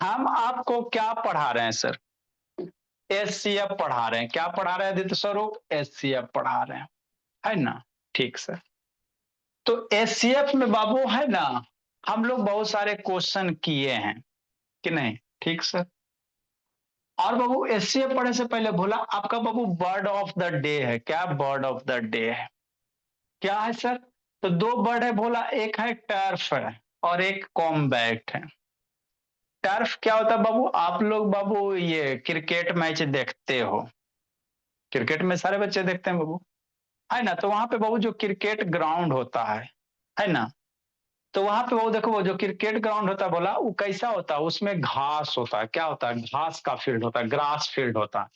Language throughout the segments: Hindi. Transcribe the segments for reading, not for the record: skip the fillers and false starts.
हम आपको क्या पढ़ा रहे हैं सर? एचसीएफ पढ़ा रहे हैं। क्या पढ़ा रहे हैं आदित्य स्वरूप? एचसीएफ पढ़ा रहे हैं, है ना? ठीक सर। तो एचसीएफ में बाबू है ना, हम लोग बहुत सारे क्वेश्चन किए हैं कि नहीं? ठीक सर। और बाबू एचसीएफ पढ़ने से पहले बोला आपका बाबू बर्ड ऑफ द डे है। क्या बर्ड ऑफ द डे है? क्या है सर? तो दो बर्ड है बोला, एक है टर्फ है और एक कॉम्बैट है। टर्फ क्या होता है बाबू? आप लोग बाबू ये क्रिकेट मैच देखते हो, क्रिकेट में सारे बच्चे देखते हैं बाबू, है ना? तो वहां पे बाबू जो क्रिकेट ग्राउंड होता है ना? तो वहां पे वो देखो, वो जो क्रिकेट ग्राउंड होता है बोला, वो कैसा होता है? उसमें घास होता है। क्या होता है? घास का फील्ड होता है, ग्रास फील्ड होता है।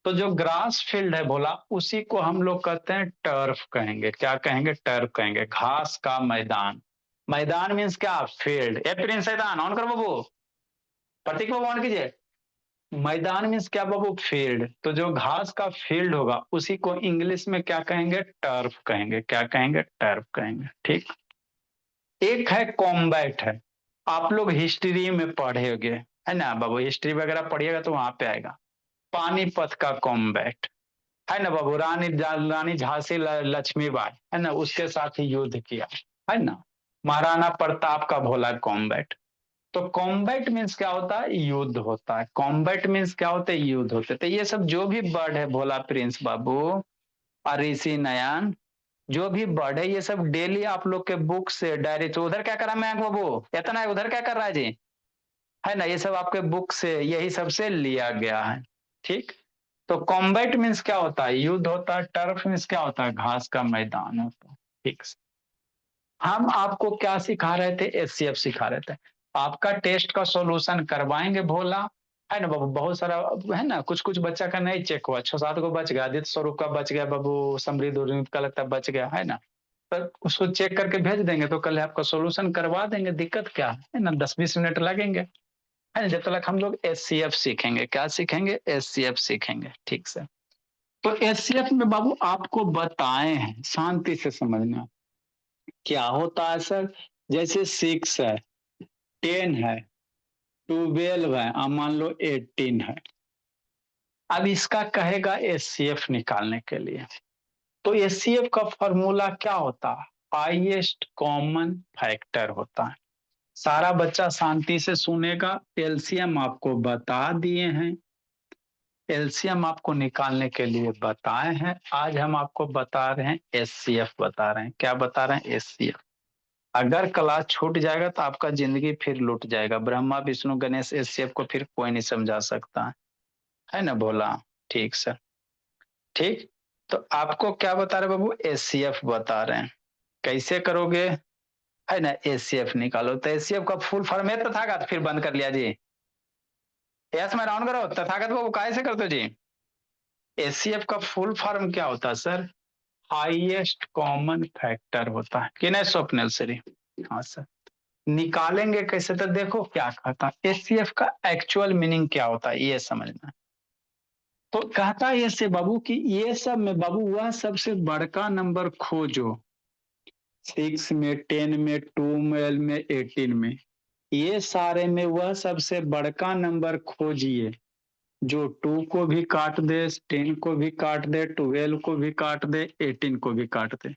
तो जो ग्रास फील्ड है बोला, उसी को हम लोग कहते हैं टर्फ कहेंगे। क्या कहेंगे? टर्फ कहेंगे, घास का मैदान। मैदान मीन्स क्या? फील्ड। ए प्रिंस शैतान ऑन करो बाबू, प्रतीक बाबू ऑन कीजिए। मैदान मीन्स क्या बाबू? फील्ड। तो जो घास का फील्ड होगा उसी को इंग्लिश में क्या कहेंगे? टर्फ कहेंगे। क्या कहेंगे? टर्फ कहेंगे। ठीक। एक है कॉम्बैट है। आप लोग हिस्ट्री में पढ़े होंगे, है ना बाबू? हिस्ट्री वगैरह पढ़िएगा तो वहां पे आएगा। पानीपत का कॉम्बैट, है ना बाबू? रानी झांसी लक्ष्मीबाई, है ना, उसके साथ ही युद्ध किया, है ना? महाराणा प्रताप का भोला कॉम्बैट। तो कॉम्बैट मीन्स क्या होता है? युद्ध होता है। कॉम्बैट मीन्स क्या होता है? युद्ध होते। तो ये सब जो भी वर्ड है भोला प्रिंस बाबू और ऋषि नयन, जो भी वर्ड है ये सब डेली आप लोग के बुक से डायरी। तो उधर क्या कर रहा है मैं बाबू? इतना है, उधर क्या कर रहा है जी? है ना? ये सब आपके बुक से यही सबसे लिया गया है। ठीक। तो कॉम्बैट मीन्स क्या होता है? युद्ध होता है। टर्फ मीन्स क्या होता है? घास का मैदान होता है। ठीक। हम आपको क्या सिखा रहे थे? एचसीएफ सिखा रहे थे। आपका टेस्ट का सॉल्यूशन करवाएंगे भोला, है ना बाबू? बहुत सारा है ना, कुछ कुछ बच्चा का नहीं चेक हुआ, 6-7 को बच गया। आदित्य स्वरूप का बच गया बाबू, समृद्ध उर्मित का लगता है बच गया, है ना? तो उसको चेक करके भेज देंगे तो कल आपका सॉल्यूशन करवा देंगे। दिक्कत क्या है ना? 10-20 मिनट लगेंगे, है ना? जब तक हम लोग एचसीएफ सीखेंगे। क्या सीखेंगे? एचसीएफ सीखेंगे। ठीक से। तो एचसीएफ में बाबू आपको बताए हैं, शांति से समझना क्या होता है सर। जैसे 6 है, 10 है, 12 है और मान लो 18 है। अब इसका कहेगा एचसीएफ निकालने के लिए। तो एचसीएफ का फॉर्मूला क्या होता है? हाईएस्ट कॉमन फैक्टर होता है। सारा बच्चा शांति से सुनेगा। एलसीएम आपको बता दिए हैं, एलसीएम आपको निकालने के लिए बताए हैं। आज हम आपको बता रहे हैं एचसीएफ बता रहे हैं। क्या बता रहे हैं? एचसीएफ। अगर क्लास छूट जाएगा तो आपका जिंदगी फिर लुट जाएगा। ब्रह्मा विष्णु गणेश एचसीएफ को फिर कोई नहीं समझा सकता है ना भोला? ठीक सर। ठीक। तो आपको क्या बता रहे बाबू? एचसीएफ बता रहे हैं। कैसे करोगे? है ना? एचसीएफ निकालो। तो एचसीएफ का फुल फॉर्म है तथागत, फिर बंद कर लिया जी। यस मैं राउंड करो तथागत बाबू, काय से करते हो जी? एचसीएफ का फुल फॉर्म क्या होता है सर? हाईएस्ट कॉमन फैक्टर होता है कि नहीं स्वप्निल श्री? हाँ सर। निकालेंगे कैसे? तो देखो क्या कहता है एचसीएफ का एक्चुअल मीनिंग क्या होता है ये समझना। तो कहता है ये से बाबू कि ये सब में बाबू वह सबसे बड़का नंबर खोजो। 6 में, 10 में, 12 में, 18 में, ये सारे में वह सबसे बड़का नंबर खोजिए जो 2 को भी काट दे, 10 को भी काट दे, 12 को भी काट दे, 18 को भी काट दे।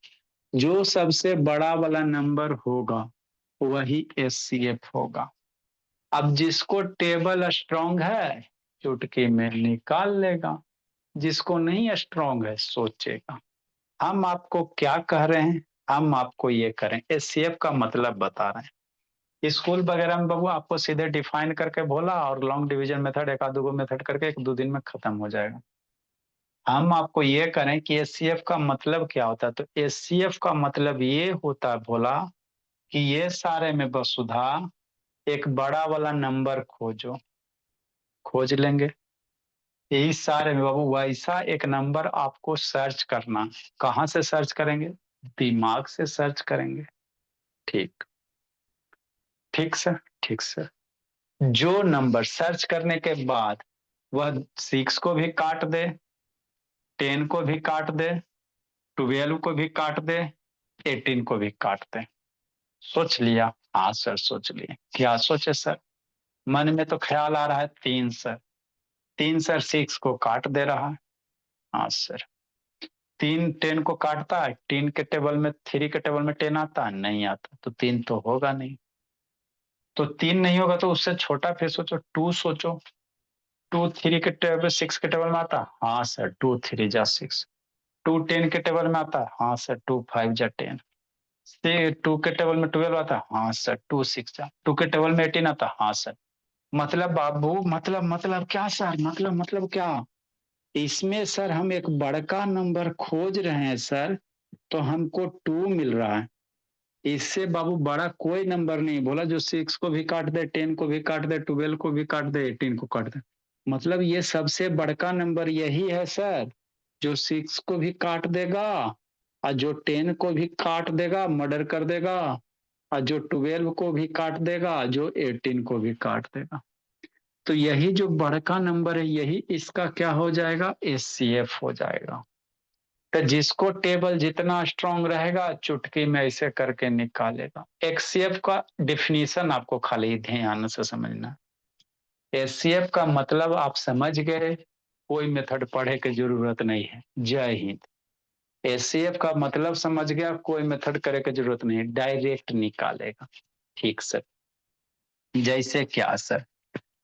जो सबसे बड़ा वाला नंबर होगा वही एचसीएफ होगा। अब जिसको टेबल स्ट्रांग है चुटकी में निकाल लेगा, जिसको नहीं स्ट्रांग है सोचेगा। हम आपको क्या कह रहे हैं? हम आपको ये करें एचसीएफ का मतलब बता रहे हैं। स्कूल वगैरह में बाबू आपको सीधे डिफाइन करके बोला और लॉन्ग डिवीजन मेथड एक आध दो मेथड करके 1-2 दिन में खत्म हो जाएगा। हम आपको ये करें कि एचसीएफ का मतलब क्या होता है। तो एचसीएफ का मतलब ये होता है बोला कि ये सारे में वसुधा एक बड़ा वाला नंबर खोजो। खोज लेंगे यही सारे में बाबू, वैसा एक नंबर आपको सर्च करना। कहाँ से सर्च करेंगे? दिमाग से सर्च करेंगे। ठीक। ठीक सर। ठीक सर। जो नंबर सर्च करने के बाद वह 6 को भी काट दे, 10 को भी काट दे, 12 को भी काट दे, 18 को भी काट दे। सोच लिया? हाँ सर सोच लिए। क्या सोचे सर? मन में तो ख्याल आ रहा है 3 सर, 3 सर 6 को काट दे रहा है। हाँ सर, 3 10 को काटता है, 3 के टेबल में 3 के टेबल में 10 आता है, नहीं आता, तो 3 तो होगा नहीं। तो 3 नहीं होगा तो उससे छोटा फिर सोचो, 2 सोचो। 2 3 के टेबल 6 के टेबल में आता है? हाँ सर, 2 3 जा 6। 2 10 के टेबल में आता है? हाँ सर, 2 5 जा 10। से 2 के टेबल में 12 आता है? हाँ सर, 2 6 जा। 2 के टेबल में 18 आता है? हाँ सर। मतलब बाबू, मतलब क्या सर, मतलब क्या? इसमें सर हम एक बड़का नंबर खोज रहे हैं सर, तो हमको 2 मिल रहा है। इससे बाबू बड़ा कोई नंबर नहीं बोला जो 6 को भी काट दे, 10 को भी काट दे, 12 को भी काट दे, 18 को काट दे। मतलब ये सबसे बड़का नंबर यही है सर, जो 6 को भी काट देगा और जो 10 को भी काट देगा, मर्डर कर देगा, और जो 12 को भी काट देगा, जो 18 को भी काट देगा। तो यही जो बड़का नंबर है, यही इसका क्या हो जाएगा? एचसीएफ हो जाएगा। तो जिसको टेबल जितना स्ट्रांग रहेगा, चुटकी में ऐसे करके निकालेगा। एचसीएफ का डिफिनीशन आपको खाली ध्यान से समझना। एचसीएफ का मतलब आप समझ गए, कोई मेथड पढ़े की जरूरत नहीं है। जय हिंद। एचसीएफ का मतलब समझ गया, कोई मेथड करे की जरूरत नहीं है, डायरेक्ट निकालेगा। ठीक सर। जैसे क्या सर?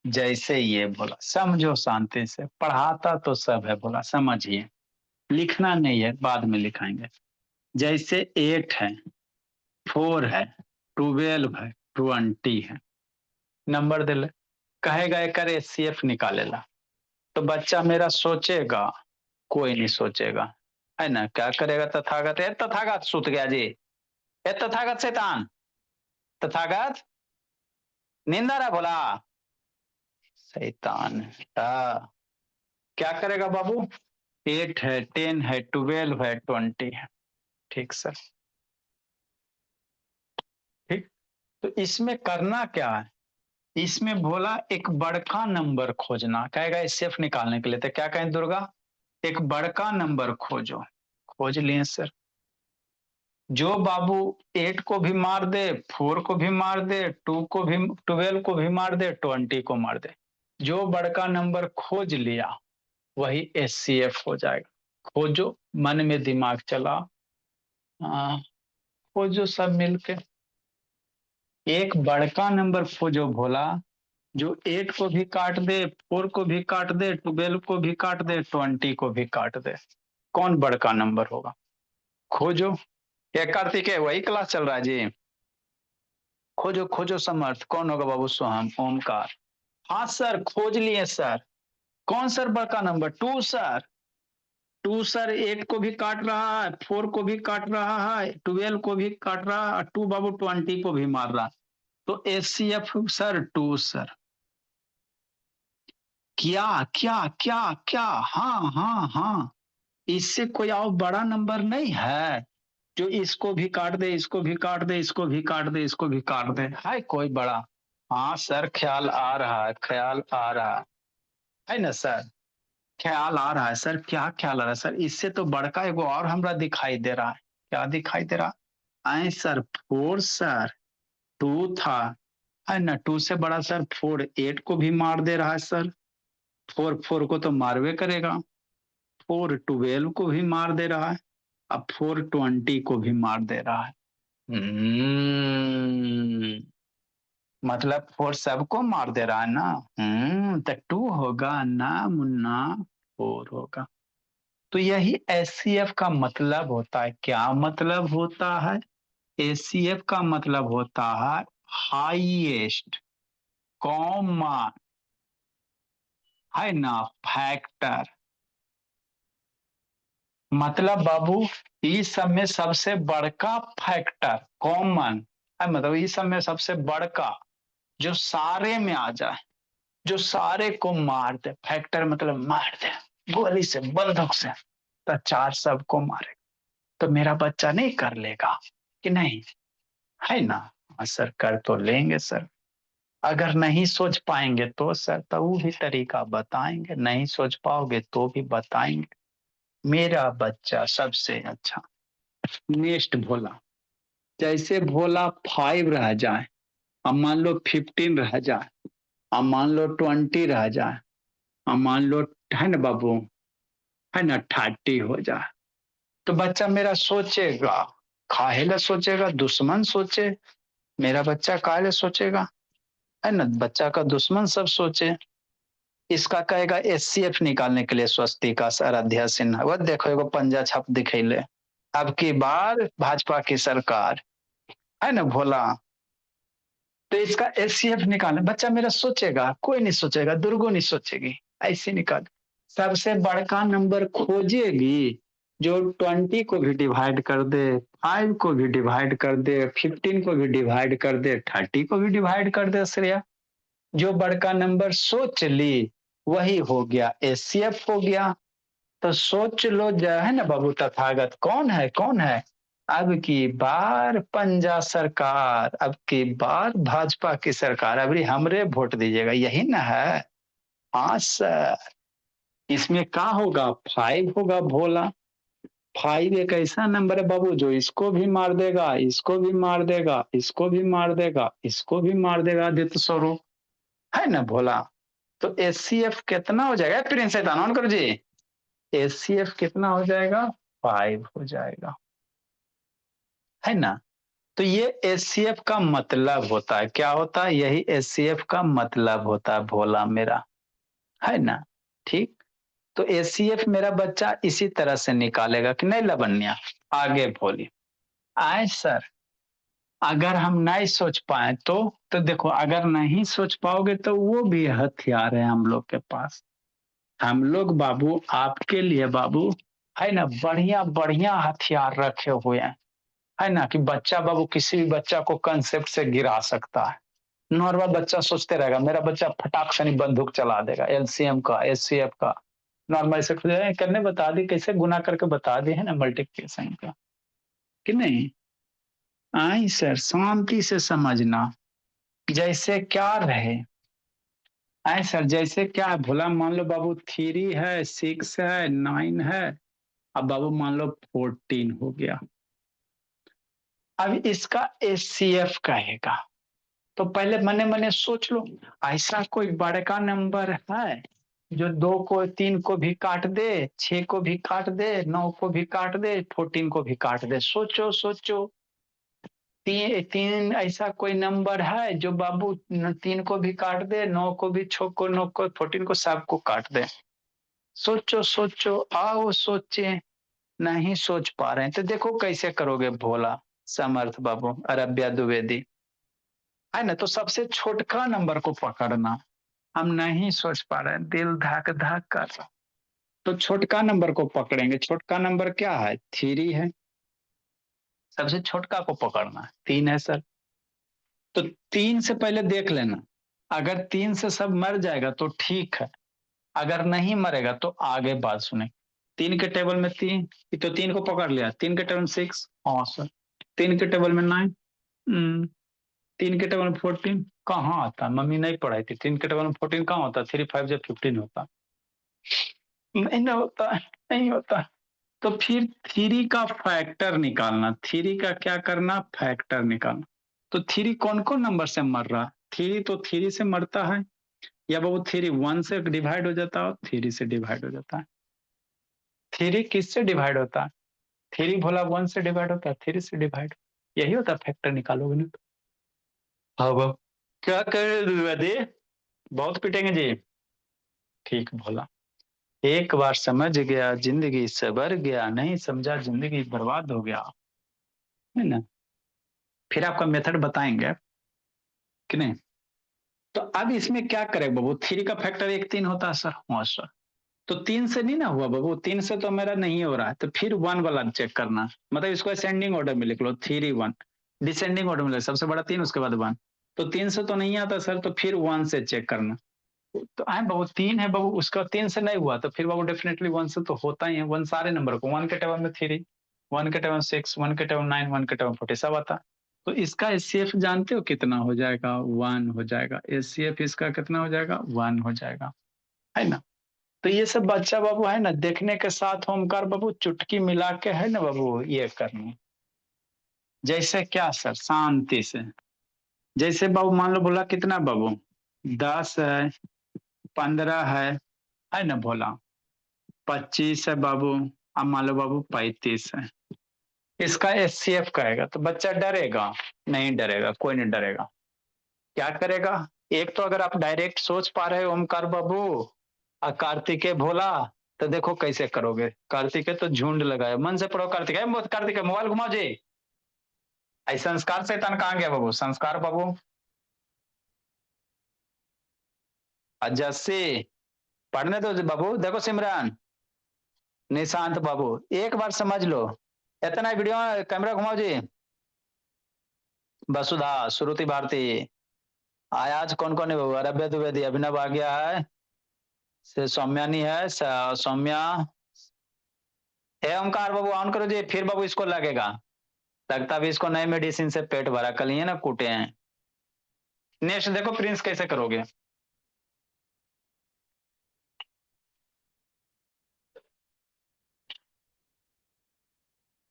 जैसे ये बोला, समझो शांति से, पढ़ाता तो सब है, बोला समझिए, लिखना नहीं है, बाद में लिखाएंगे। जैसे 8 है, 4 है, 12 है, 20 है, नंबर दे ले, कहेगा एक एचसीएफ निकालेला, तो बच्चा मेरा सोचेगा? कोई नहीं सोचेगा, है ना। क्या करेगा तथागत? ए तथागत सुत गया जी, ए तथागत शैतान, तथागत नींदर है बोला, शैतान। क्या करेगा बाबू? 8 है, 10 है, 12 है, 20 है। ठीक सर। ठीक। तो इसमें करना क्या है? इसमें बोला एक बड़का नंबर खोजना, कहेगा सेफ निकालने के लिए, तो क्या कहें दुर्गा? एक बड़का नंबर खोजो। खोज लिए सर। जो बाबू 8 को भी मार दे, 4 को भी मार दे, 2 को भी, 12 को भी मार दे, 20 को मार दे, जो बड़का नंबर खोज लिया वही एचसीएफ हो जाएगा। खोजो, मन में दिमाग चला, खोजो सब मिलके। एक बड़का नंबर खोजो भोला, जो 8 को भी काट दे, 4 को भी काट दे, 12 को भी काट दे, 20 को भी काट दे। कौन बड़का नंबर होगा? खोजो। ये कार्तिक है, वही क्लास चल रहा है जी। खोजो खोजो समर्थ, कौन होगा बाबू? सोहम, ओमकार। हाँ सर, खोज लिए सर। कौन सर बड़का नंबर? 2 सर। 2 सर 8 को भी काट रहा है, 4 को भी काट रहा है, 12 को भी काट रहा है, 2 बाबू 20 को भी मार रहा है। तो एचसीएफ सर 2 सर। क्या क्या क्या क्या? हाँ हाँ हाँ, इससे कोई और बड़ा नंबर नहीं है जो इसको भी काट दे, इसको भी काट दे, इसको भी काट दे, इसको भी काट दे, है कोई बड़ा? हाँ सर, ख्याल आ रहा है, ख्याल आ रहा है ना सर। ख्याल आ रहा है सर, क्या ख्याल आ रहा है सर? इससे तो बड़का एगो और हमरा दिखाई दे रहा है। क्या दिखाई दे रहा? आई सर 4 सर, 2 था, है ना। 2 से बड़ा सर 4 8 को भी मार दे रहा है सर। 4 4 को तो मारवे करेगा। 4 12 को भी मार दे रहा है। अब 4 20 को भी मार दे रहा है। मतलब 4 सबको मार दे रहा है ना। तो 2 होगा ना मुन्ना, 4 होगा। तो यही एचसीएफ का मतलब होता है। क्या मतलब होता है? एचसीएफ का मतलब होता है हाईएस्ट कॉमन, है ना, फैक्टर। मतलब बाबू, इस सब में सबसे बड़का फैक्टर कॉमन है, मतलब इस सब में सबसे बड़का जो सारे में आ जाए, जो सारे को मार दे। फैक्टर मतलब मार दे गोली से, बंदूक से, तो 4 सबको मारे। तो मेरा बच्चा नहीं कर लेगा कि नहीं, है ना? सर कर तो लेंगे सर। अगर नहीं सोच पाएंगे तो सर, तो वो भी तरीका बताएंगे, नहीं सोच पाओगे तो भी बताएंगे। मेरा बच्चा सबसे अच्छा। नेक्स्ट भोला। जैसे भोला 5 रह जाए, अब मान लो 15 रह जाए, अब मान लो 20 रह जाए, अब मान लो है ना बाबू, है ना 30 हो जाए, तो बच्चा मेरा सोचेगा, काहे सोचेगा, दुश्मन सोचे, मेरा बच्चा काहे सोचेगा, है ना, बच्चा का दुश्मन सब सोचे। इसका कहेगा एचसीएफ निकालने के लिए स्वस्तिका आराध्या सिन्हा, वो देखो एगो पंजा छप दिखैले, अब की बार भाजपा की सरकार, है ना भोला। तो इसका एचसीएफ निकालना, बच्चा मेरा सोचेगा, कोई नहीं सोचेगा, दुर्गो नहीं सोचेगी, ऐसे निकाल। सबसे बड़का नंबर खोजेगी जो 20 को भी डिवाइड कर दे, 5 को भी डिवाइड कर दे, 15 को भी डिवाइड कर दे, 30 को भी डिवाइड कर दे श्रेया। जो बड़का नंबर सोच ली वही हो गया, एचसीएफ हो गया। तो सोच लो जो है ना बाबू तथागत, कौन है कौन है, अब की बार पंजा सरकार, अब की बार भाजपा की सरकार, अभी हमरे वोट दीजिएगा, यही ना है। हाँ सर, इसमें क्या होगा, 5 होगा भोला। 5 एक ऐसा नंबर है बाबू जो इसको भी मार देगा, इसको भी मार देगा, इसको भी मार देगा, इसको भी मार देगा, आदित्य स्वरूप, है ना भोला। तो एचसीएफ कितना हो जाएगा, प्रिंस ऑन करो जी, एचसीएफ कितना हो जाएगा, 5 हो जाएगा, है ना। तो ये एचसीएफ का मतलब होता है, क्या होता है, यही एचसीएफ का मतलब होता है भोला मेरा, है ना। ठीक, तो एचसीएफ मेरा बच्चा इसी तरह से निकालेगा कि नहीं लवन्या, आगे बोली। आए सर, अगर हम नहीं सोच पाए तो देखो, अगर नहीं सोच पाओगे तो वो भी हथियार है हम लोग के पास। हम लोग बाबू आपके लिए बाबू, है ना, बढ़िया बढ़िया हथियार रखे हुए हैं, है ना, कि बच्चा बाबू किसी भी बच्चा को कंसेप्ट से गिरा सकता है। नॉर्मल बच्चा सोचते रहेगा, मेरा बच्चा फटाक से नहीं बंदूक चला देगा, एलसीएम का एचसीएफ का नॉर्मल से करने बता दी, कैसे गुना करके बता दी, है ना, मल्टीप्लिकेशन का, कि नहीं। आई सर, शांति से समझना, जैसे क्या रहे। आई सर, जैसे क्या है भोला, मान लो बाबू 3 है, 6 है, 9 है, अब बाबू मान लो 14 हो गया। अब इसका एचसीएफ कहेगा, तो पहले मने मने सोच लो, ऐसा कोई बड़का नंबर है जो 2 को 3 को भी काट दे, 6 को भी काट दे, 9 को भी काट दे, 14 को भी काट दे, सोचो सोचो। तीन ऐसा कोई नंबर है जो बाबू 3 को भी काट दे, 9 को भी, 6 को, 9 को, 14 को, सबको काट दे। सोचो सोचो, आओ सोचे, नहीं सोच पा रहे हैं तो देखो कैसे करोगे भोला समर्थ बाबू, अरब्या द्विवेदी, है ना। तो सबसे छोटका नंबर को पकड़ना, हम नहीं सोच पा रहे हैं, दिल धक धक कर रहा, तो छोटका नंबर को पकड़ेंगे। छोटका नंबर क्या है, 3 है, सबसे छोटका को पकड़ना है, 3 है सर। तो 3 से पहले देख लेना, अगर 3 से सब मर जाएगा तो ठीक है, अगर नहीं मरेगा तो आगे बात सुने। 3 के टेबल में 3, तो 3 को पकड़ लिया, 3 के टेबल में 6, हाँ सर, 3 के टेबल में 9, 3 के टेबल में 14 कहाँ आता, मम्मी नहीं पढ़ाई थी, 3 के टेबल में 14 कहाँ होता, 3 5 जब 15 होता, नहीं ना होता, नहीं होता। तो फिर 3 का फैक्टर निकालना, 3 का क्या करना, फैक्टर निकालना। तो 3 कौन कौन नंबर से मर रहा है, 3 तो 3 से मरता है, या बाबू 3 1 से डिवाइड हो जाता है, 3 से डिवाइड हो जाता है। 3 किससे डिवाइड होता है, 3 भोला 1 से डिवाइड होता है, 3 से डिवाइड, यही होता है फैक्टर निकालोगे ना तो। अब क्या करे, बहुत पिटेंगे जी, ठीक भोला, एक बार समझ गया जिंदगी सवर गया, नहीं समझा जिंदगी बर्बाद हो गया, है ना। फिर आपका मेथड बताएंगे कि नहीं। तो अब इसमें क्या करें बाबू, 3 का फैक्टर 1 3 होता है सर, हाँ सर। तो 3 से नहीं ना हुआ बाबू, 3 से तो मेरा नहीं हो रहा है, तो फिर 1 वाला चेक करना, मतलब इसको असेंडिंग ऑर्डर में लिख लो, 3 1, डिसेंडिंग ऑर्डर में लिख, सबसे बड़ा 3 उसके बाद 1। तो 3 से तो नहीं आता सर, तो फिर 1 से चेक करना। तो आए बाबू 3 है बाबू, उसका 3 से नहीं हुआ तो फिर बाबू डेफिनेटली 1 से तो होता ही है, 1 सारे नंबर को, 1 के टेबल में 3, 1 के टेबल में 6, 1 के टेबल में 9, 1 के टेबल में 40 सब आता। तो इसका एचसीएफ जानते हो कितना हो जाएगा, 1 हो जाएगा, एचसीएफ इसका कितना हो जाएगा, 1 हो जाएगा, है ना। तो ये सब बच्चा बाबू है ना, देखने के साथ ओमकार बाबू चुटकी मिला के, है ना बाबू, ये करनी। जैसे क्या सर, शांति से, जैसे बाबू मान लो बोला कितना बाबू, 10 है, 15 है ना भोला, 25 है बाबू, अब मान लो बाबू 35 है। इसका एचसीएफ कहेगा तो बच्चा डरेगा? नहीं डरेगा, कोई नहीं डरेगा। क्या करेगा? एक तो अगर आप डायरेक्ट सोच पा रहे हो ओमकार बाबू और कार्तिकेय भोला, तो देखो कैसे करोगे। कार्तिकेय तो झुंड लगाए, मन से पढ़ो कार्तिकेय। कार्तिकेय मोबाइल घुमाओ जी। ऐसे संस्कार शैतान कहाँ गया बाबू? संस्कार बाबू जस्सी पढ़ने दो बाबू। देखो सिमरन, निशांत बाबू, एक बार समझ लो। इतना वीडियो, कैमरा घुमाओ जी। वसुधा, श्रुति भारती, आज कौन कौन है बाबू? अरब्य द्विवेदी, अभिनव आ गया है, से सौम्या नहीं है, सौम्या है। ओमकार बाबू ऑन करो जी, फिर बाबू इसको लगेगा। लगता भी इसको नए मेडिसिन से पेट भरा, कल ही है ना कूटे हैं। नेक्स्ट देखो प्रिंस कैसे करोगे।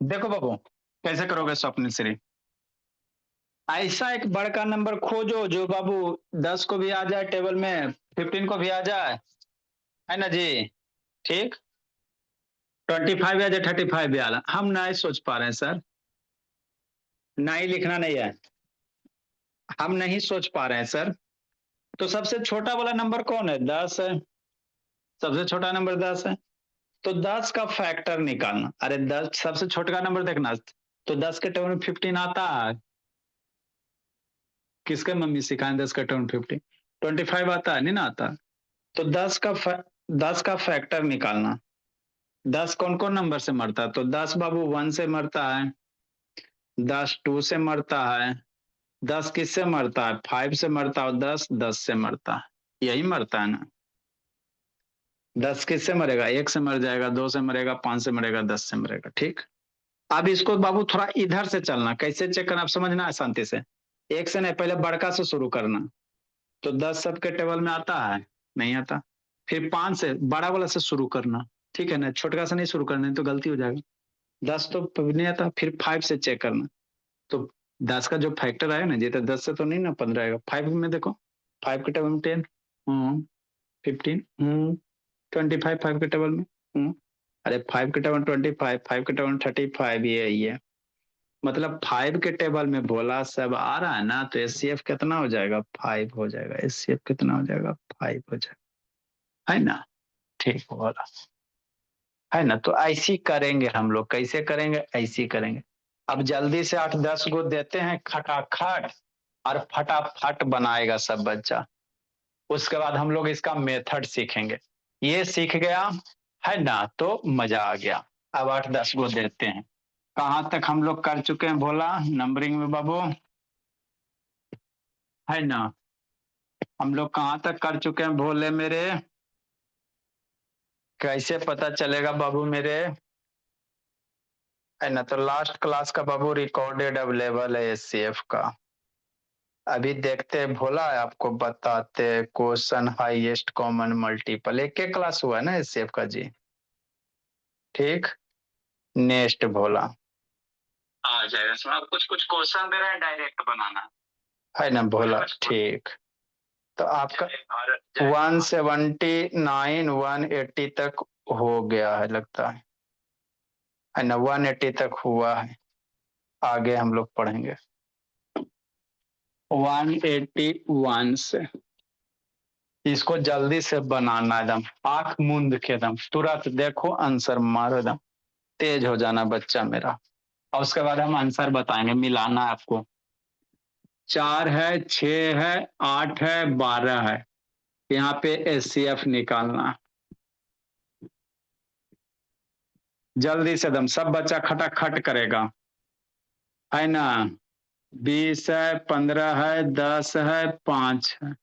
देखो बाबू कैसे करोगे स्वप्न श्री। ऐसा एक बड़का नंबर खोजो जो बाबू 10 को भी आ जाए टेबल में, 15 को भी आ जाए, है ना जी। ठीक, 25 या 35 भी आला, हम नहीं सोच पा रहे हैं सर। नहीं लिखना नहीं है, हम नहीं सोच पा रहे हैं सर। तो सबसे छोटा वाला नंबर कौन है? 10 है। सबसे छोटा नंबर 10 है। तो 10 का फैक्टर निकालना। अरे 10 सबसे छोटा नंबर देखना। तो 10 के टेबल में 15 आता है? किसके मम्मी सिखाए 10 का टेबल में 15? 25 आता है? नहीं ना आता। तो 10 का फैक्टर निकालना। 10 कौन कौन नंबर से मरता है? तो 10 बाबू 1 से मरता है, 10 2 से मरता है, 10 किससे मरता है? 5 से मरता है, और 10 10 से मरता है। यही मरता है ना। 10 किससे मरेगा? 1 से मर जाएगा, 2 से मरेगा, 5 से मरेगा, 10 से मरेगा। ठीक। अब इसको बाबू थोड़ा इधर से चलना, कैसे चेक करना आप समझना है शांति से। 1 से नहीं, पहले बड़का से शुरू करना। तो 10 सबके टेबल में आता है? नहीं आता। फिर 5 से बड़ा वाला से शुरू करना। ठीक है ना, छोटका से नहीं शुरू करना, नहीं तो गलती हो जाएगी। 10 तो नहीं आता, फिर 5 से चेक करना। तो 10 का जो फैक्टर आएगा ना जी, तो 10 से तो नहीं ना 15 आएगा। 5 में देखो, 5 के टेबल में 10, 15, 25 5 के टेबल में। अरे 5 के टेबल 25, 5 के टेबल 35, ये है। मतलब 5 के टेबल में भोला सब आ रहा है ना, तो एचसीएफ कितना हो जाएगा? 5 हो जाएगा। एचसीएफ कितना हो जाएगा? 5 हो जाएगा, है ना। ठीक बोला, है ना। तो ऐसी करेंगे हम लोग। कैसे करेंगे? ऐसी करेंगे। अब जल्दी से 8 10 गो देते हैं खटाखट, और फटाफट बनाएगा सब बच्चा। उसके बाद हम लोग इसका मेथड सीखेंगे। ये सीख गया, है ना, तो मजा आ गया। अब 8 10 गो देते हैं। कहाँ तक हम लोग कर चुके हैं भोला नंबरिंग में बाबू? है ना, हम लोग कहाँ तक कर चुके हैं भोले मेरे? कैसे पता चलेगा बाबू मेरे? है ना, तो लास्ट क्लास का बाबू रिकॉर्डेड अवेलेबल है एचसीएफ का। अभी देखते हैं भोला, आपको बताते क्वेश्चन हाईएस्ट कॉमन मल्टीपल। एक एक क्लास हुआ है ना एचसीएफ का जी। ठीक, नेक्स्ट भोला आ जाएगा। इसमें आप कुछ कुछ क्वेश्चन दे रहे हैं, डायरेक्ट बनाना है ना भोला। ठीक, तो आपका 179 180 तक हो गया है लगता है ना। 180 तक हुआ है। आगे हम लोग पढ़ेंगे 181 से। इसको जल्दी से बनाना, एकदम आंख मूंद के, एकदम तुरंत देखो आंसर मारो, एकदम तेज हो जाना बच्चा मेरा। और उसके बाद हम आंसर बताएंगे, मिलाना है आपको। 4 है, 6 है, 8 है, 12 है। यहाँ पे एचसीएफ निकालना जल्दी से, एकदम सब बच्चा खटाखट करेगा, है ना। 20 है, 15 है, 10 है, 5 है।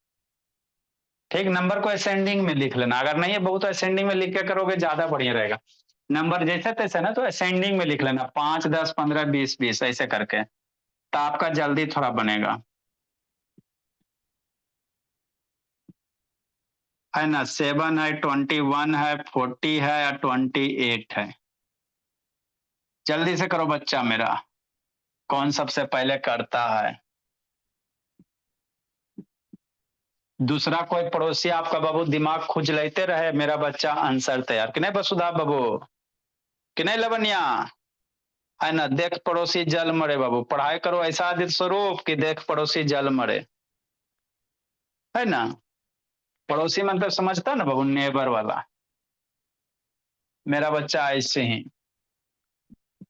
ठीक, नंबर को असेंडिंग में लिख लेना। अगर नहीं है बहुत असेंडिंग में लिख के करोगे ज्यादा बढ़िया रहेगा। नंबर जैसे तैसे ना, तो असेंडिंग में लिख लेना, 5 10 15 20 20 ऐसे करके, तो आपका जल्दी थोड़ा बनेगा, है ना। 7 है, 21 है, 40 है, या 28 है। जल्दी से करो बच्चा मेरा, कौन सबसे पहले करता है? दूसरा कोई पड़ोसी आपका बाबू दिमाग खुज लेते रहे, मेरा बच्चा आंसर तैयार कि नहीं वसुधा बाबू, कि नहीं लवन्या, है ना। देख पड़ोसी जल मरे बाबू, पढ़ाई करो ऐसा आदित्य स्वरूप कि देख पड़ोसी जल मरे, है ना। पड़ोसी मतलब समझता ना बाबू, नेबर वाला। मेरा बच्चा ऐसे ही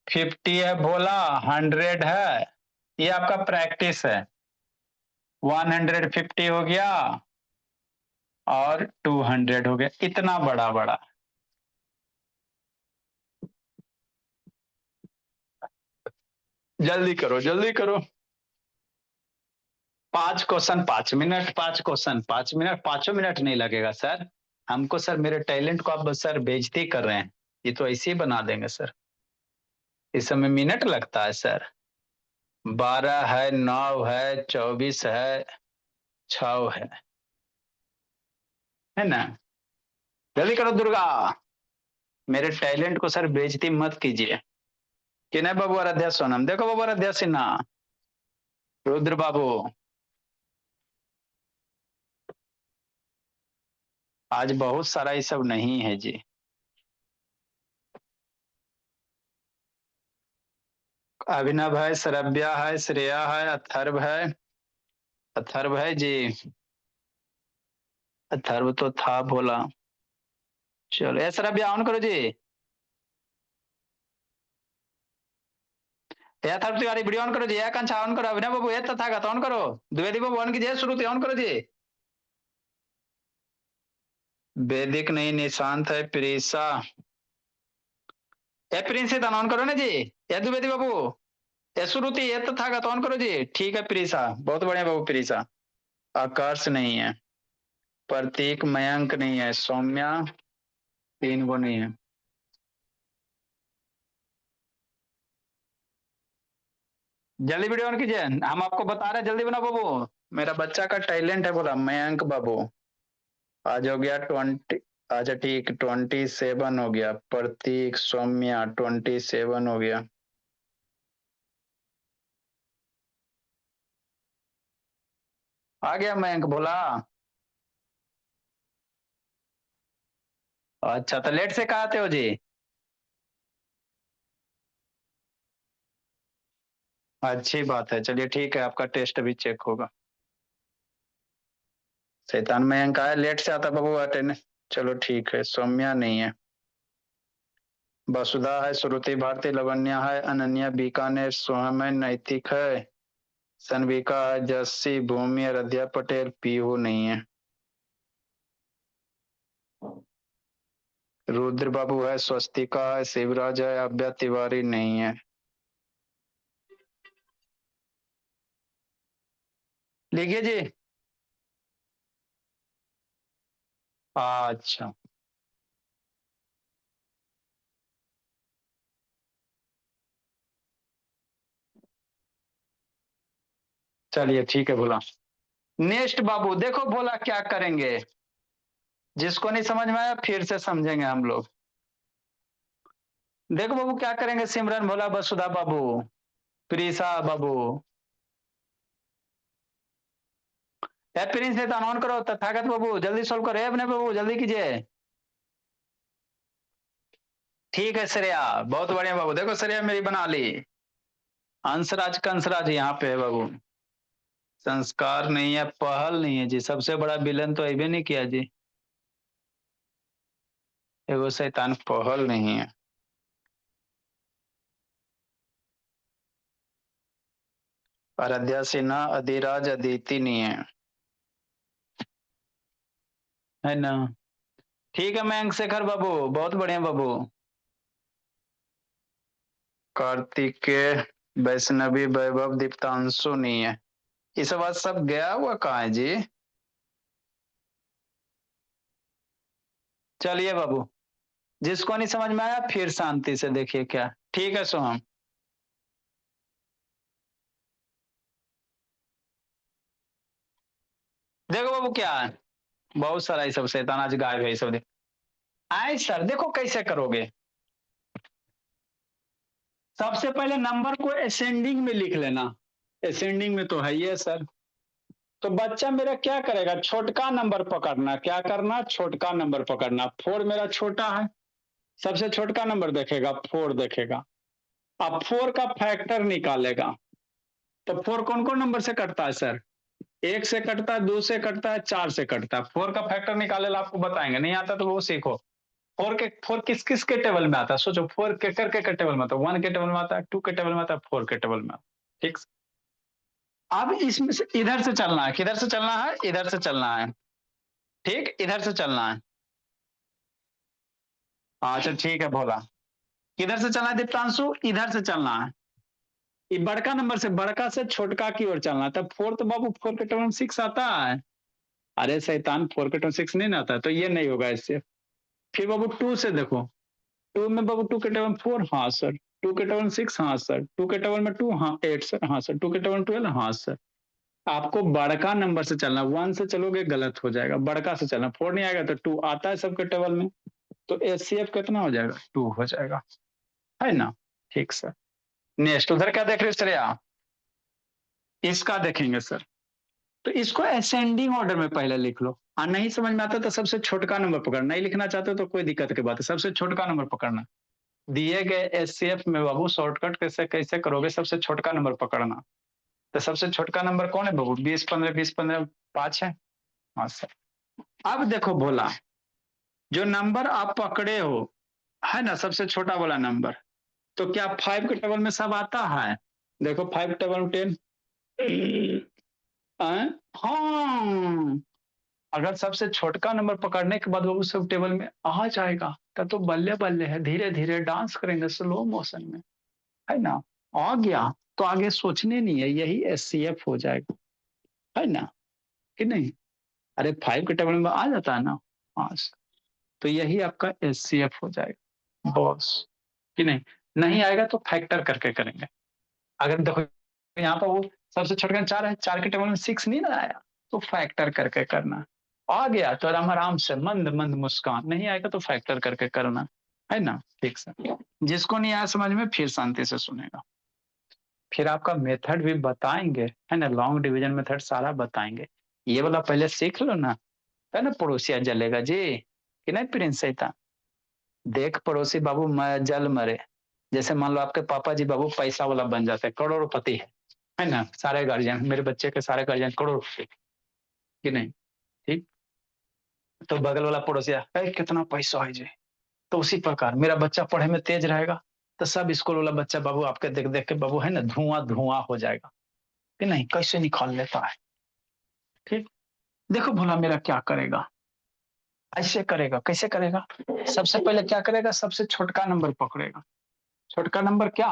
50 है भोला, 100 है, ये आपका प्रैक्टिस है। 150 हो गया और 200 हो गया, इतना बड़ा बड़ा। जल्दी करो जल्दी करो। 5 question 5 minute, 5 question 5 minute, 5 minute नहीं लगेगा सर हमको। सर मेरे टैलेंट को आप बस सर बेइज्जती कर रहे हैं, ये तो ऐसे ही बना देंगे सर, इस समय मिनट लगता है सर। 12 है, 9 है, 24 है, 6 है ना। जल्दी करो दुर्गा, मेरे टैलेंट को सर बेइज्जती मत कीजिए। कि नहीं बाबू आराध्या सोनम, देखो बाबू आराध्या सिन्हा, रुद्र बाबू, आज बहुत सारा ये सब नहीं है जी। अभिनव है, सरब्या है, श्रेया है, अथर्व है, अथर्व है जी। अथर्व तो था बोला। चलो ये सरब्या ऑन करो जी। ये अथर्व तिवारी वीडियो ऑन करो जी, ये आकांक्षा ऑन करो, अभिनव बाबू ये तथागत ऑन करो, द्विवेदी बाबू ऑन कीजिए, श्रुति ऑन करो जी। वैदिक नहीं, निशांत है, प्रीसा, ये प्रिंस ऑन करो ना जी। ये द्विवेदी बाबू, ये श्रुति, ये तथागत ऑन करो जी। ठीक है प्रीसा, बहुत बढ़िया बाबू प्रीसा। आकर्ष नहीं है, प्रतीक, मयंक नहीं है, सौम्या, 3 वो नहीं है। जल्दी वीडियो ऑन कीजिए, हम आपको बता रहे हैं, जल्दी बना बाबू। मेरा बच्चा का टैलेंट है बोला, मयंक बाबू। आज हो गया 20, अच्छा ठीक 27 हो गया। प्रतीक, सौम्या 27 हो गया। आ गया मयंक बोला। अच्छा तो लेट से कहा आते हो जी। अच्छी बात है, चलिए ठीक है, आपका टेस्ट भी चेक होगा। शैतान मयंक आया, लेट से आता बाबू अटेंड। चलो ठीक है, सौम्या नहीं है, वसुधा है, श्रुति भारती, लवन्या है, अनन्या बीकानेर, सोहम है, नैतिक है, सनविका है, जस्सी, भूमि, आराध्या पटेल, पीहू नहीं है, रुद्र बाबू है, स्वस्तिका है, शिवराज है, अभ्या तिवारी नहीं है। लिखिए जी। अच्छा चलिए ठीक है बोला। नेक्स्ट बाबू देखो बोला क्या करेंगे, जिसको नहीं समझ में आया फिर से समझेंगे हम लोग। देखो बाबू क्या करेंगे, सिमरन भोला, वसुधा बाबू, प्रीसा बाबू, प्रिंस नेता ऑन करो, तथागत बाबू जल्दी सोल्व करो, अपने बाबू जल्दी कीजिए। ठीक है श्रेया, बहुत बढ़िया बाबू, देखो श्रेया मेरी बना ली। हंसराज कंसराज यहाँ पे है बाबू। संस्कार नहीं है, पहल नहीं है जी, सबसे बड़ा विलन तो अभी नहीं किया जी। एगो शैतान पहल नहीं है। आराध्या सिन्हा, अधिराज, अदिति नहीं है, है ना। ठीक है मयंक शेखर बाबू, बहुत बढ़िया बाबू। कार्तिकेय, वैष्णवी, वैभव, दीप्तांशु नहीं है। इस बार सब गया हुआ कहाँ है जी। चलिए बाबू, जिसको नहीं समझ में आया फिर शांति से देखिए क्या। ठीक है सोहम। देखो बाबू क्या है, बहुत सारा ये सब शैतान आज गायब है ये सब। आए सर देखो कैसे करोगे। सबसे पहले नंबर को असेंडिंग में लिख लेना, असेंडिंग में तो है ही है सर। तो बच्चा मेरा क्या करेगा, छोटका नंबर पकड़ना, क्या करना, छोटका नंबर पकड़ना। 4 मेरा छोटा है, सबसे छोटका नंबर देखेगा 4 देखेगा। अब 4 का फैक्टर निकालेगा, तो 4 कौन कौन नंबर से कटता है सर, 1 से कटता है, 2 से कटता है, 4 से कटता है। 4 का फैक्टर निकाले आपको बताएंगे, नहीं आता तो वो सीखो। 4 किस किस के टेबल में आता है, सोचो। 4 के टेबल में आता है, 1 के टेबल में आता है, 2 के टेबल में आता है, 4 के टेबल में आता है। ठीक। अब इसमें से इधर से चलना है, किधर से चलना है, इधर से चलना है। ठीक, इधर से चलना है। अच्छा ठीक है भोला, किधर से चलना है दीप्तांशु, इधर से चलना है। ये बड़का नंबर से, बड़का से छोटका की ओर चलना है। तब 4 तो बाबू 4 के टेबल में 6 आता है। अरे शैतान, 4 के टेबल 6 नहीं ना आता, तो ये नहीं होगा इससे। फिर बाबू 2 से देखो, 2 में बाबू 2 के टेबल में 4, हाँ सर। 2 के टेबल में 6, हाँ सर। 2 के टेबल में 2, हाँ 8 सर, हाँ सर। 2 के टेबल में 12, हाँ सर। आपको बड़का नंबर से चलना, 1 से चलोगे गलत हो जाएगा, बड़का से चलना। 4 नहीं आएगा तो 2 आता है सबके टेबल में, तो एचसीएफ कितना हो जाएगा, 2 हो जाएगा, है ना। ठीक सर। नेक्स्ट उधर क्या देख रहे हो श्रेया, इसका देखेंगे सर। तो इसको असेंडिंग ऑर्डर में पहले लिख लो, और नहीं समझ में आता तो सबसे छोटका नंबर पकड़ना, नहीं लिखना चाहते हो तो कोई दिक्कत की बात है, सबसे छोटका नंबर पकड़ना। दिए गए एचसीएफ में बाबू शॉर्टकट कैसे कैसे करोगे, सबसे छोटका नंबर पकड़ना। तो सबसे छोटका नंबर कौन है बाबू, 20 15, 20 15 5 है, हाँ सर। अब देखो भोला, जो नंबर आप पकड़े हो, है ना, सबसे छोटा वाला नंबर, तो क्या 5 के टेबल में सब आता है, देखो 5 टेबल में 10। हाँ, अगर सबसे छोटका नंबर पकड़ने के बाद बाबू सब टेबल में आ जाएगा, तब तो बल्ले बल्ले है, धीरे धीरे डांस करेंगे स्लो मोशन में, है ना। आ गया तो आगे सोचने नहीं है, यही एचसीएफ हो जाएगा, है ना, कि नहीं। अरे 5 के टेबल में आ जाता है ना, हाँ, तो यही आपका एचसीएफ हो जाएगा बॉस, कि नहीं। नहीं आएगा तो फैक्टर करके करेंगे। अगर देखो यहाँ पर वो सबसे छोटा 4 है, 4 के टेबल में 6 नहीं ना आया, तो फैक्टर करके करना। आ गया तो आराम आराम से मंद मंद मुस्कान, नहीं आएगा तो फैक्टर करके करना, है ना। ठीक से, जिसको नहीं आया समझ में फिर शांति से सुनेगा। फिर आपका मेथड भी बताएंगे, है ना, लॉन्ग डिवीजन मेथड सारा बताएंगे। ये वाला पहले सीख लो ना, है ना, पड़ोसिया जलेगा जी, कि नहीं प्रिंस सैता। देख पड़ोसी बाबू जल मरे, जैसे मान लो आपके पापा जी बाबू पैसा वाला बन जाते, करोड़पति है ना, सारे गार्जियन, मेरे बच्चे के सारे गार्जियन करोड़पति, कि नहीं। ठीक, तो बगल वाला पड़ोसिया कितना पैसा है जी, तो उसी प्रकार मेरा बच्चा पढ़े में तेज रहेगा, तो सब स्कूल वाला बच्चा बाबू आपके देख देख के बाबू, है ना, धुआं धुआं हो जाएगा, कि नहीं, कैसे निकाल लेता है। ठीक, देखो भोला मेरा क्या करेगा, ऐसे करेगा, कैसे करेगा, सबसे पहले क्या करेगा, सबसे छोटका नंबर पकड़ेगा। छोटका नंबर क्या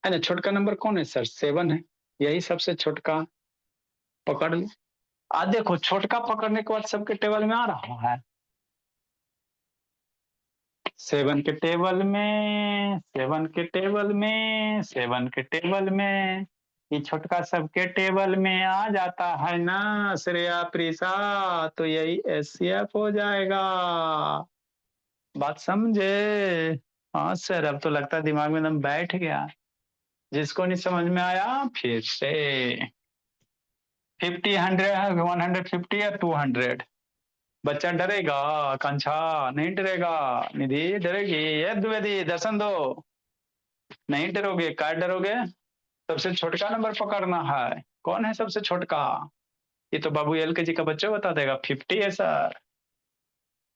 है ना, छोटका नंबर कौन है सर, 7 है, यही सबसे छोटका पकड़ लो। देखो छोटका पकड़ने के बाद सबके टेबल में आ रहा है, 7 के टेबल में, 7 के टेबल में, 7 के टेबल में, ये छोटका सबके टेबल में आ जाता है ना श्रेया प्रीसा, तो यही एचसीएफ हो जाएगा। बात समझे। हाँ सर, अब तो लगता है दिमाग में एकदम बैठ गया। जिसको नहीं समझ में आया फिर से 50 100 150 या 200, बच्चा डरेगा, कंछा नहीं डरेगा, निधि डरेगी, ये द्विवेदी दर्शन दो, नहीं डरोगे, क्या डरोगे, सबसे छोटका नंबर पकड़ना है। कौन है सबसे छोटका, ये तो बाबू एलकेजी का बच्चा बता देगा, 50 है सर।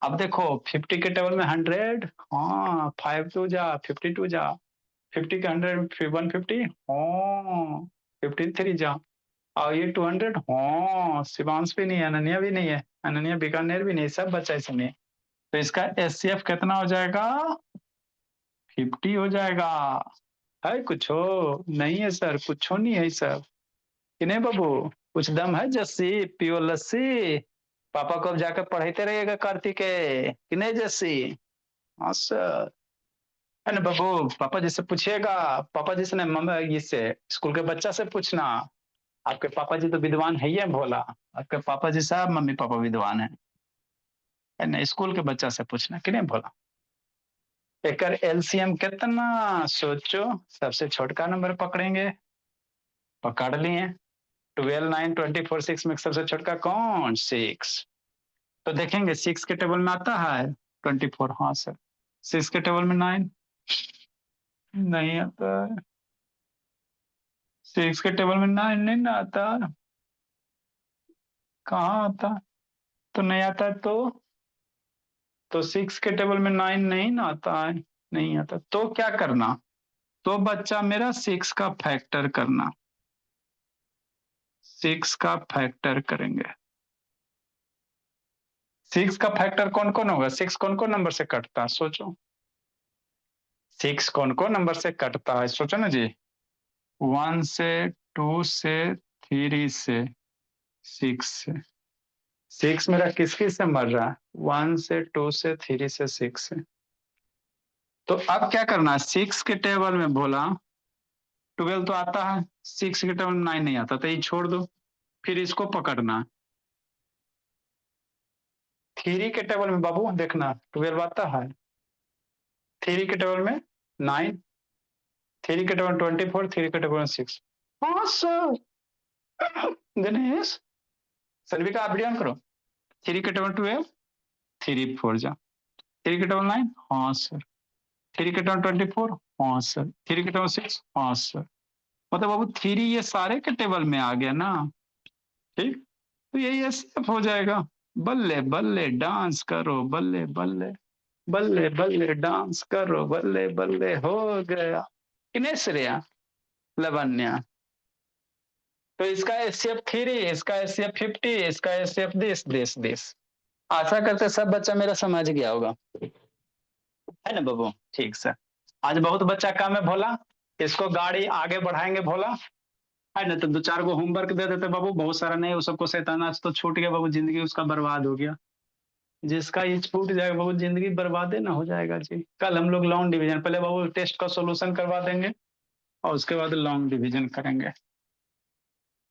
अब देखो 50 के टेबल में 100, हाँ 5 2 जा 52 जा, 50 के 100 150, हाँ 53 जा, और ये 200, हाँ शिवांश भी नहीं है, अनन्या भी नहीं है, अनन्या बीकानेर भी नहीं, सब बच्चा इसमें। तो इसका एचसीएफ कितना हो जाएगा, 50 हो जाएगा। है कुछ हो नहीं है सर, कुछ हो नहीं है सर, कि नहीं बाबू, कुछ दम है जस्सी, पियो लस्सी, पापा को अब जाकर पढ़ाते रहिएगा कार्तिक के, कि नहीं जस्सी। हाँ सर, है ना बाबू, पापा जी से पूछिएगा, पापा जी से नहीं, मम्मी इससे, स्कूल के बच्चा से पूछना। आपके पापा जी तो विद्वान है ही है भोला, आपके पापा जी साहब मम्मी पापा विद्वान है ना, स्कूल के बच्चा से पूछना, कि नहीं भोला। एकर एलसीएम कितना, सोचो, सबसे छोटका नंबर पकड़ेंगे, पकड़ लिए, 12 9 24 6 में सबसे छोटा कौन? 6। तो देखेंगे 6 के टेबल में आता है 24। हाँ सर। 6 के टेबल में 9 नहीं आता है। 6 के टेबल में 9 नहीं ना आता। कहाँ आता? तो नहीं आता है तो 6 के टेबल में 9 नहीं ना आता है। नहीं आता तो क्या करना? तो बच्चा मेरा 6 का फैक्टर करना। 6 का फैक्टर करेंगे। 6 का फैक्टर कौन कौन होगा? 6 कौन कौन नंबर से कटता है सोचो। 6 कौन कौन नंबर से कटता है सोचो ना जी। 1 से, 2 से, 3 से, 6 से। 6 मेरा किस किस से मर रहा है? 1 से, 2 से, 3 से, 6 से। तो अब क्या करना है? 6 के टेबल में बोला 12 तो आता है, 6 के टेबल में 9 नहीं आता, तो ये छोड़ दो। फिर इसको पकड़ना है। 3 के टेबल में बाबू देखना 12 आता है। 3 के टेबल में 9, 3 के टेबल में 24, 3 के टेबल में 6। हाँ सर। गणेश, सर्विका आप ध्यान करो। 3 के टेबल 12, 3 4 जा। 3 के टेबल 9, हाँ सर। 3 के टेबल 24, हाँ सर। 3 के टेबल 6, हाँ सर। मतलब बाबू 3 ये सारे के टेबल में आ गया ना। ठीक, तो यही एसएफ हो जाएगा। बल्ले बल्ले डांस करो, बल्ले बल्ले, बल्ले बल्ले डांस करो, बल्ले बल्ले हो गया। किने श्रेया? लवन्या। तो इसका एसएफ 3, इसका एसएफ 50, इसका एसएफ दिस दिस दिस। आशा करते सब बच्चा मेरा समझ गया होगा, है ना बाबू? ठीक सर। आज बहुत बच्चा कम है भोला, इसको गाड़ी आगे बढ़ाएंगे भोला, है ना? तो 2 4 को होमवर्क दे देते बाबू, बहुत सारा नहीं, वो सबको शैतान आज तो छूट गया बाबू, जिंदगी उसका बर्बाद हो गया। जिसका ये छूट जाएगा बाबू जिंदगी बर्बाद ना हो जाएगा जी। कल हम लोग लॉन्ग डिवीजन, पहले बाबू टेस्ट का सोल्यूशन करवा देंगे और उसके बाद लॉन्ग डिवीजन करेंगे।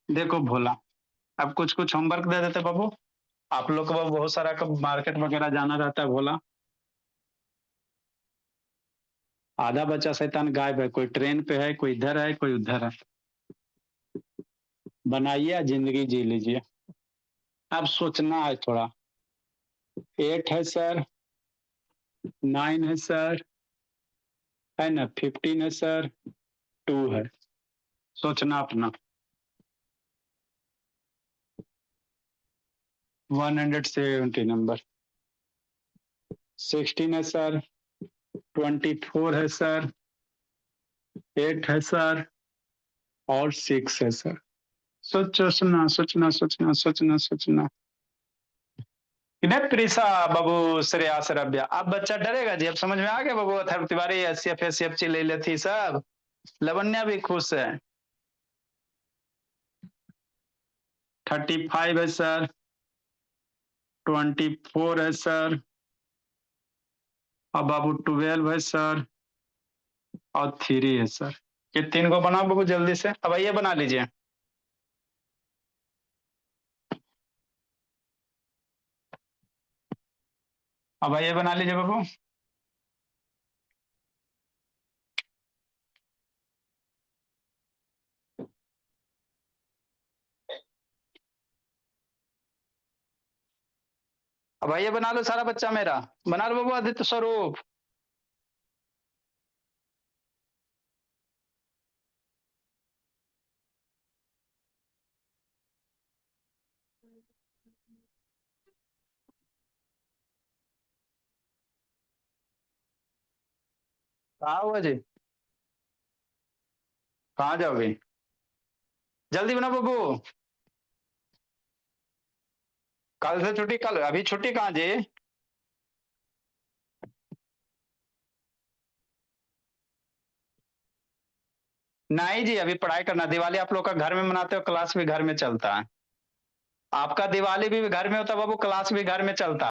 देखो भोला, अब कुछ कुछ होमवर्क दे देते बाबू। आप लोग को बाबू बहुत सारा कब मार्केट वगैरह जाना रहता है भोला। आधा बच्चा शैतान गायब है, कोई ट्रेन पे है, कोई इधर है, कोई उधर है। बनाइए जिंदगी जी लीजिए। अब सोचना है थोड़ा। 8 है सर, 9 है सर, है ना? 15 है सर, 2 है। सोचना अपना। 170 नंबर। 16 है सर, 24 है सर, 8 है सर और 6 है सर। सोचना सोचना सोचना सोचना सोचना। किधर प्रिसा बाबू, श्रेया रब्या। अब बच्चा डरेगा जी, अब समझ में आ गया बाबू। अथर्व तिवारी एससीएफ एससीएफ ले लेती सब। लवन्या भी खुश है। 35 है सर, 24 है सर, अब बाबू 12 है सर और 3 है सर। ये 3 को बनाओ बाबू जल्दी से, अब आइए बना लीजिए। अब आइए बना लीजिए बाबू। अब आइए बना लो सारा बच्चा मेरा। बना लो बाबू आदित्य स्वरूप। कहाँ हुआ जी? कहाँ जाओगे? जल्दी बनाओ बाबू। कल से छुट्टी, कल अभी छुट्टी कहाँ जी? नहीं जी, अभी पढ़ाई करना। दिवाली आप लोग का घर में मनाते हो, क्लास भी घर में चलता है। आपका दिवाली भी घर में होता है बाबू, क्लास भी घर में चलता है।